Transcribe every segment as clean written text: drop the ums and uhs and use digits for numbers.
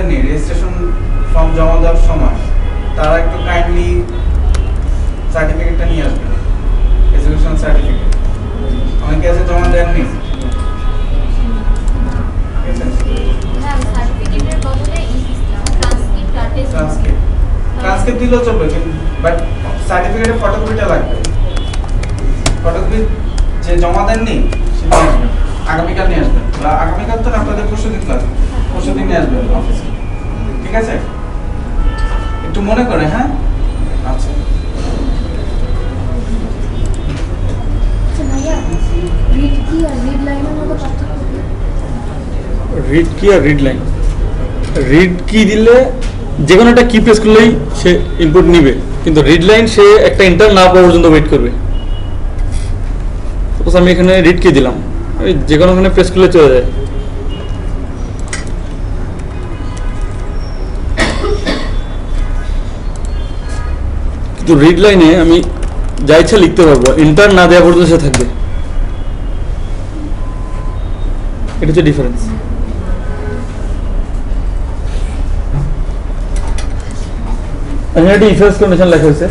দেননি registration form জমা দেওয়ার সময় তারা একটু কাইন্ডলি সার্টিফিকেটটা নিয়ে আসবেন, এডুকেশন সার্টিফিকেট। অনেকে আছে জমা দেননি, ট্রান্সক্রিপ্ট দিলেও চলবে, বাট সার্টিফিকেটের ফটোকপিটা লাগবে। ফটোকপি যে জমা দেননি সেটা আসবেন, আগামীকাল নিয়ে আসবেন। আগামীকাল তো আপনাদের পরশুদিন ক্লাস, পরশুদিন নিয়ে আসবেন অফিসে, ঠিক আছে? একটু মনে করে, হ্যাঁ? আচ্ছা রিড কি আর রিড লাইনের মধ্যে পার্থক্য কি? রিড কি আর রিড লাইন, রিড কি দিলে যে কোনো একটা কি প্রেস করলেই সে ইনপুট নিবে, কিন্তু রিড লাইন সে একটা এন্টার না পাওয়া পর্যন্ত ওয়েট করবে। সাপোজ আমি এখানে রিড কি দিলাম, আমি যে কোনোখানে প্রেস করলে চলে যায়। কিন্তু রিড লাইনে আমি যা ইচ্ছা লিখতে পারবো, এন্টার না দেওয়া পর্যন্ত সে থাকবে। এটা হচ্ছে ডিফারেন্স। এখানে একটা ইফ এলস কন্ডিশন লেখা হয়েছে,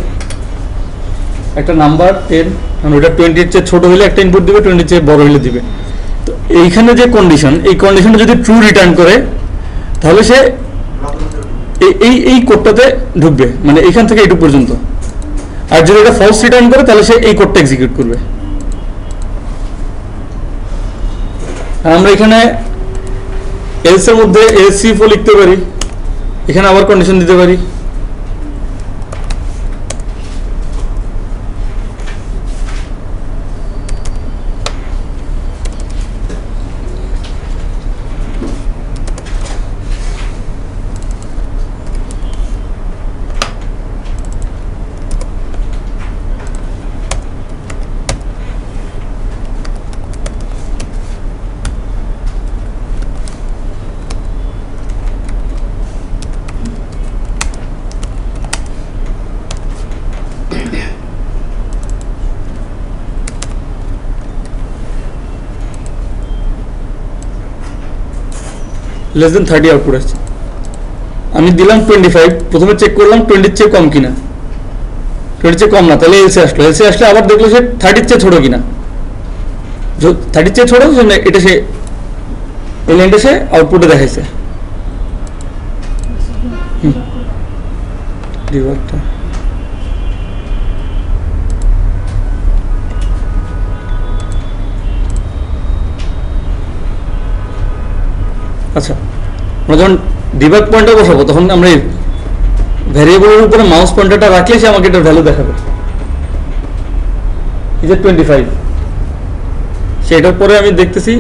একটা নাম্বার 10, মানে ওটা 20 এর চেয়ে ছোট হলে একটা ইনপুট দিবে, 20 এর চেয়ে বড় হলে দিবে। তো এইখানে যে কন্ডিশন, এই কন্ডিশনটা যদি ট্রু রিটার্ন করে তাহলে সে এই এই কোডটাতে ঢুকবে, মানে এইখান থেকে এইটুকু পর্যন্ত। আর যদি এটা ফলস রিটার্ন করে তাহলে সে এই কোডটা এক্সিকিউট করবে। আর আমরা এখানে এলস এর মধ্যে এলসিএফ ও লিখতে পারি, এখানে আবার কন্ডিশন দিতে পারি। লেস দেন 30 আউটপুট আসছে। আমি দিলাম 25, প্রথমে চেক করলাম 20 চেয়ে কম কিনা, 20 চেয়ে কম না, তাহলে এলসি আসলো। এলসি আসলে আবার দেখলো সে 30 চেয়ে ছোট কিনা, 30 চেয়ে ছোট, এটা সে এই লাইনটা সে আউটপুটে দেখাইছে। ডিবাগটা আচ্ছা, আমরা যখন ডিবাগ পয়েন্টার বসাবো তখন আমরা ভ্যারিয়েবলের উপরে মাউস পয়েন্টারটা রাখলে সে আমাকে এটা ভ্যালু দেখাবে। এই যে 25, সেটার পরে আমি দেখতেছি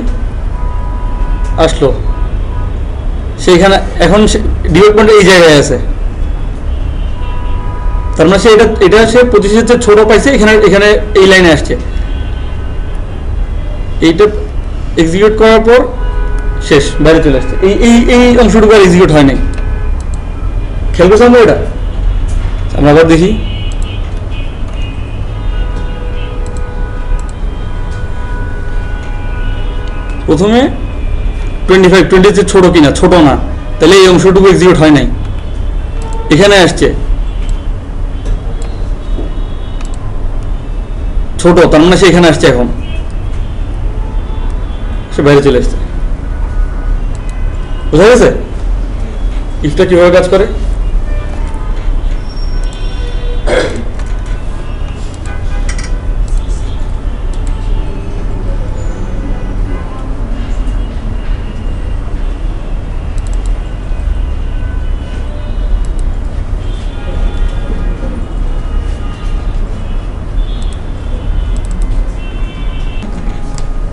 আসলো, সেইখানে এখন ডিবাগ পয়েন্টার এই জায়গায় আছে, তার মানে সে এটা সে 25-এর চেয়ে ছোট পাইছে, এখানে এখানে এই লাইনে আসছে। এইটা এক্সিকিউট করার পর শেষ, বাইরে চলে আসছে। এই অংশটুকু আর এক্সিকিউট হয় নাই। খেয়াল করছি আমরা এটা, আমরা আবার দেখি। প্রথমে 25, 20 চেয়ে ছোট কিনা, ছোট না, তাহলে এই অংশটুকু এক্সিকিউট হয় নাই। এখানে আসছে ছোট, তার মানে সে এখানে আসছে, এখন সে বাইরে চলে আসছে। বুঝা গেছে ইফটা কিভাবে কাজ করে?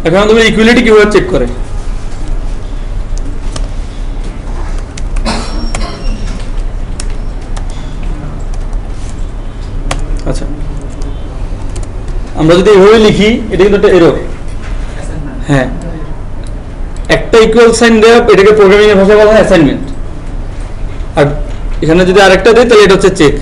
এখন তুমি ইকুয়ালিটি কিভাবে চেক করে? আচ্ছা, আমরা যদি এভাবে লিখি এটা কিন্তু একটা এরর। হ্যাঁ, একটা ইকুয়াল সাইন দেওয়া, এটাকে প্রোগ্রামিং এর ভাষায় বলা হয় অ্যাসাইনমেন্ট। আর এখানে যদি আরেকটা দেয় তাহলে এটা হচ্ছে চেক।